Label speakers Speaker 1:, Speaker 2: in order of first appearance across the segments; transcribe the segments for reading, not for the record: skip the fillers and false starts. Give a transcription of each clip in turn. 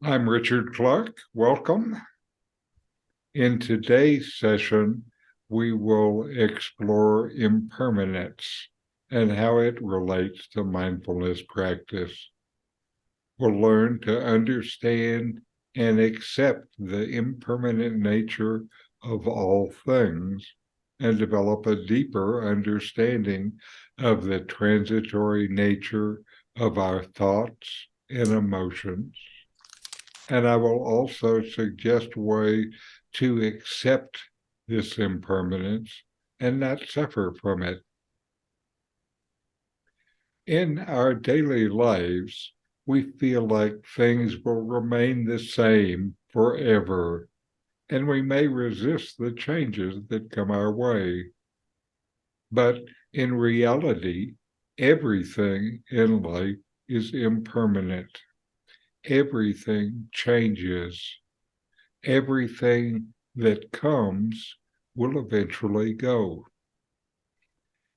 Speaker 1: I'm Richard Clarke. Welcome. In today's session, we will explore impermanence and how it relates to mindfulness practice. We'll learn to understand and accept the impermanent nature of all things and develop a deeper understanding of the transitory nature of our thoughts and emotions. And I will also suggest a way to accept this impermanence and not suffer from it. In our daily lives, we feel like things will remain the same forever, and we may resist the changes that come our way. But in reality, everything in life is impermanent. Everything changes. Everything that comes will eventually go.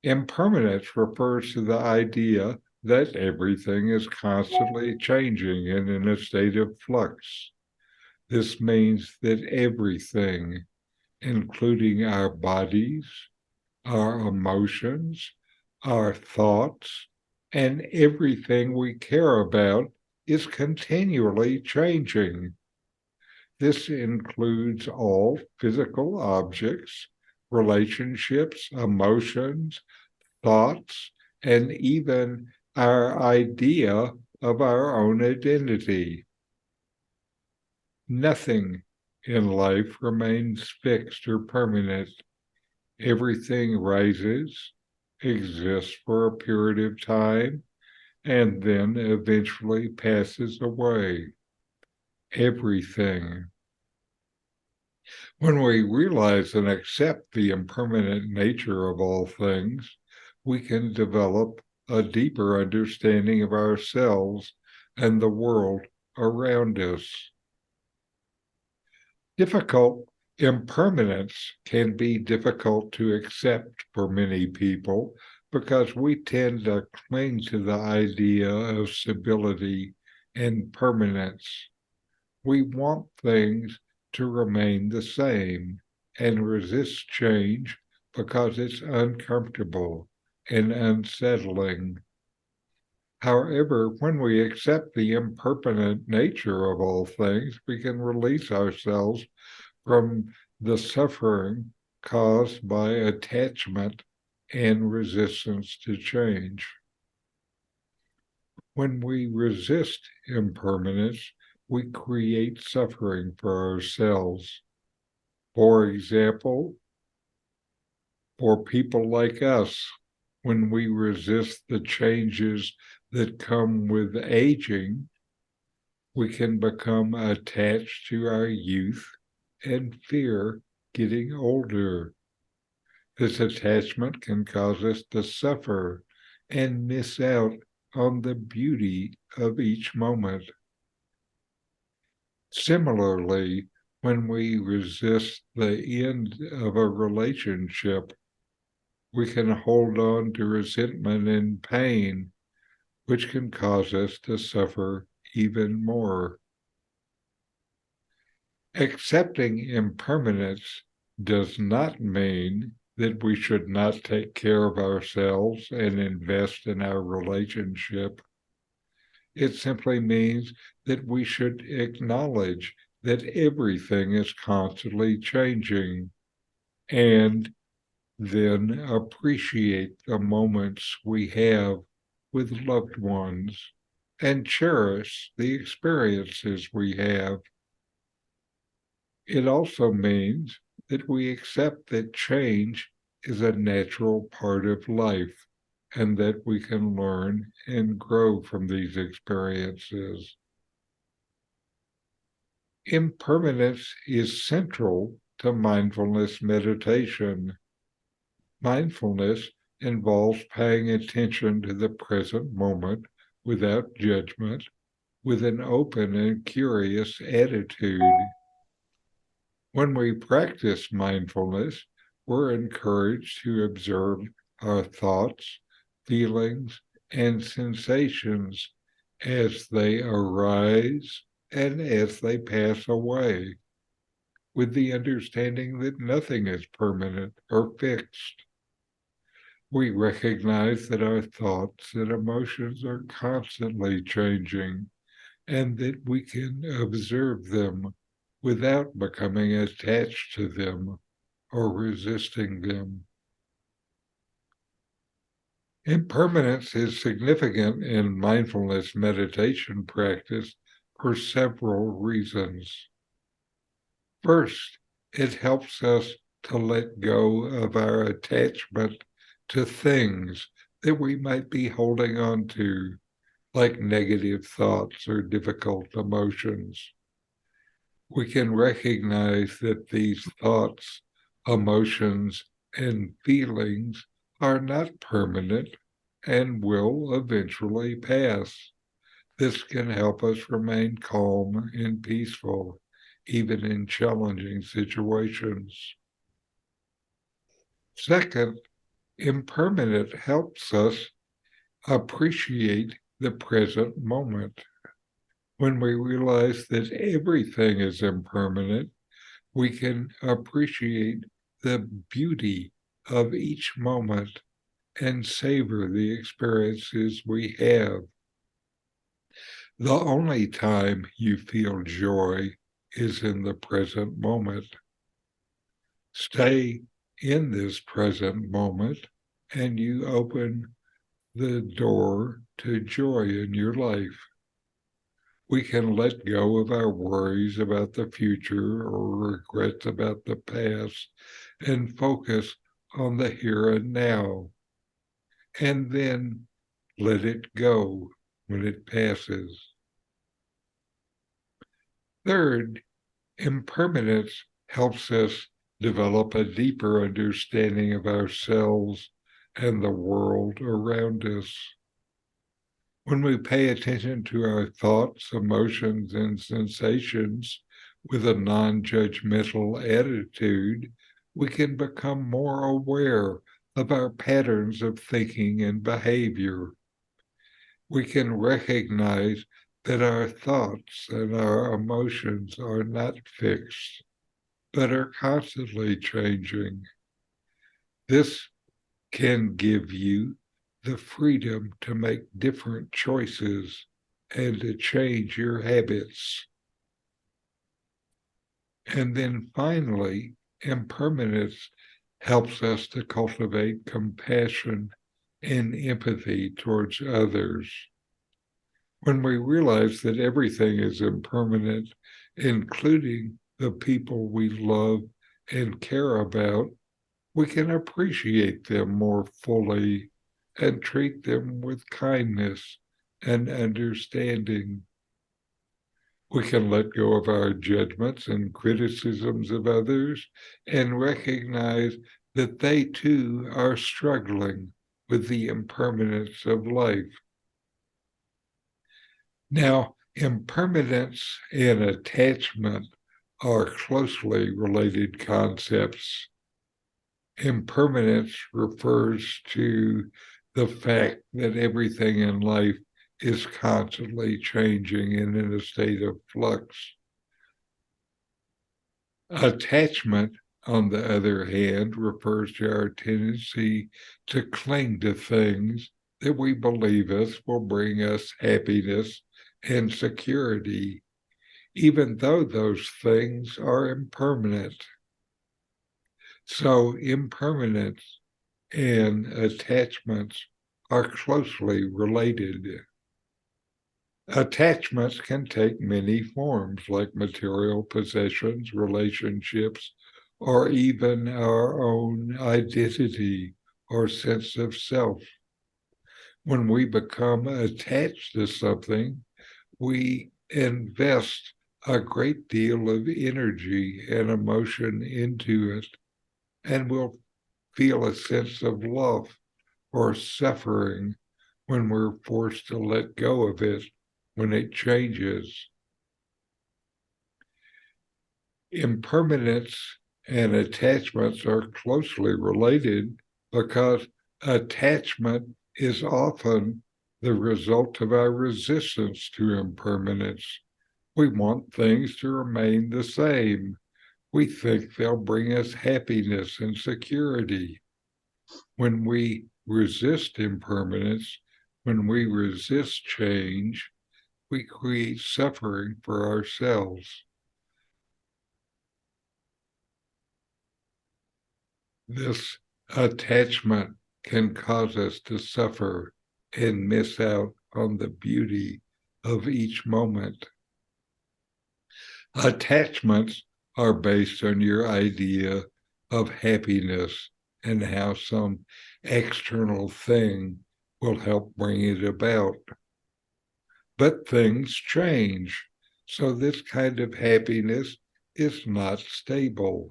Speaker 1: Impermanence refers to the idea that everything is constantly changing and in a state of flux. This means that everything, including our bodies, our emotions, our thoughts, and everything we care about, is continually changing. This includes all physical objects, relationships, emotions, thoughts, and even our idea of our own identity. Nothing in life remains fixed or permanent. Everything rises, exists for a period of time, and then eventually passes away. Everything. When we realize and accept the impermanent nature of all things, we can develop a deeper understanding of ourselves and the world around us. Difficult impermanence can be difficult to accept for many people because we tend to cling to the idea of stability and permanence. We want things to remain the same and resist change because it's uncomfortable and unsettling. However, when we accept the impermanent nature of all things, we can release ourselves from the suffering caused by attachment and resistance to change. When we resist impermanence, we create suffering for ourselves. For example, for people like us, when we resist the changes that come with aging, we can become attached to our youth and fear getting older. This attachment can cause us to suffer and miss out on the beauty of each moment. Similarly, when we resist the end of a relationship, we can hold on to resentment and pain, which can cause us to suffer even more. Accepting impermanence does not mean that we should not take care of ourselves and invest in our relationship. It simply means that we should acknowledge that everything is constantly changing and then appreciate the moments we have with loved ones and cherish the experiences we have. It also means that we accept that change is a natural part of life and that we can learn and grow from these experiences. Impermanence is central to mindfulness meditation. Mindfulness involves paying attention to the present moment without judgment, with an open and curious attitude. When we practice mindfulness, we're encouraged to observe our thoughts, feelings, and sensations as they arise and as they pass away, with the understanding that nothing is permanent or fixed. We recognize that our thoughts and emotions are constantly changing and that we can observe them without becoming attached to them or resisting them. Impermanence is significant in mindfulness meditation practice for several reasons. First, it helps us to let go of our attachment to things that we might be holding on to, like negative thoughts or difficult emotions. We can recognize that these thoughts, emotions, and feelings are not permanent and will eventually pass. This can help us remain calm and peaceful, even in challenging situations. Second, impermanent helps us appreciate the present moment. When we realize that everything is impermanent, we can appreciate the beauty of each moment and savor the experiences we have. The only time you feel joy is in the present moment. Stay in this present moment and you open the door to joy in your life. We can let go of our worries about the future or regrets about the past and focus on the here and now, and then let it go when it passes. Third, impermanence helps us develop a deeper understanding of ourselves and the world around us. When we pay attention to our thoughts, emotions, and sensations with a non-judgmental attitude, we can become more aware of our patterns of thinking and behavior. We can recognize that our thoughts and our emotions are not fixed, but are constantly changing. This can give you the freedom to make different choices and to change your habits. And then finally, impermanence helps us to cultivate compassion and empathy towards others. When we realize that everything is impermanent, including the people we love and care about, we can appreciate them more fully and treat them with kindness and understanding. We can let go of our judgments and criticisms of others and recognize that they too are struggling with the impermanence of life. Now, impermanence and attachment are closely related concepts. Impermanence refers to the fact that everything in life is constantly changing and in a state of flux. Attachment, on the other hand, refers to our tendency to cling to things that we believe will bring us happiness and security, even though those things are impermanent. So impermanence and attachments are closely related. Attachments can take many forms, like material possessions, relationships, or even our own identity or sense of self. When we become attached to something, we invest a great deal of energy and emotion into it, and we'll feel a sense of love or suffering when we're forced to let go of it when it changes. Impermanence and attachments are closely related because attachment is often the result of our resistance to impermanence. We want things to remain the same. We think they'll bring us happiness and security. When we resist impermanence, when we resist change, we create suffering for ourselves. This attachment can cause us to suffer and miss out on the beauty of each moment. Attachments are based on your idea of happiness and how some external thing will help bring it about. But things change, so this kind of happiness is not stable.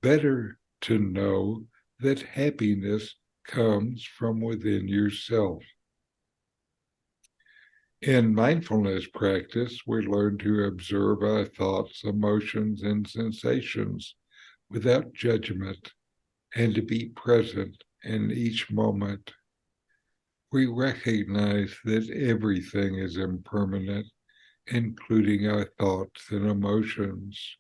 Speaker 1: Better to know that happiness comes from within yourself. In mindfulness practice, we learn to observe our thoughts, emotions, and sensations without judgment and to be present in each moment. We recognize that everything is impermanent, including our thoughts and emotions,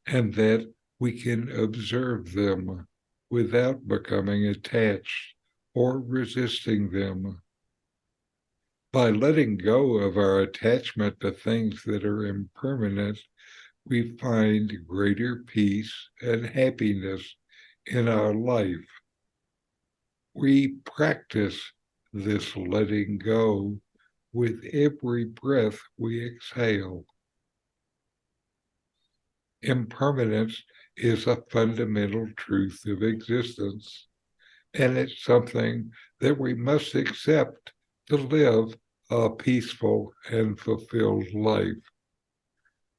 Speaker 1: and that we can observe them without becoming attached or resisting them. By letting go of our attachment to things that are impermanent, we find greater peace and happiness in our life. We practice this letting go with every breath we exhale. Impermanence is a fundamental truth of existence, and it's something that we must accept to live a peaceful and fulfilled life.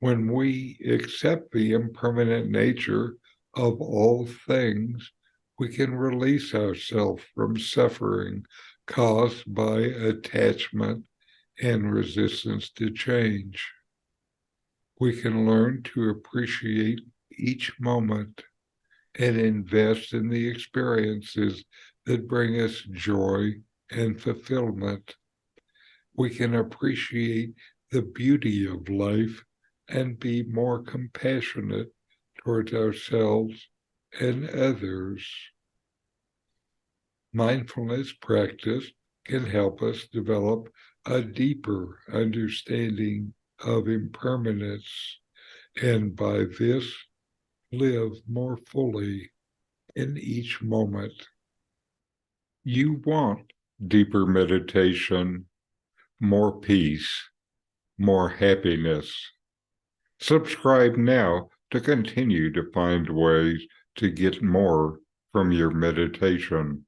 Speaker 1: When we accept the impermanent nature of all things, we can release ourselves from suffering caused by attachment and resistance to change. We can learn to appreciate each moment and invest in the experiences that bring us joy and fulfillment. We can appreciate the beauty of life and be more compassionate towards ourselves and others. Mindfulness practice can help us develop a deeper understanding of impermanence, and by this, live more fully in each moment. You want deeper meditation, more peace, more happiness. Subscribe now to continue to find ways to get more from your meditation.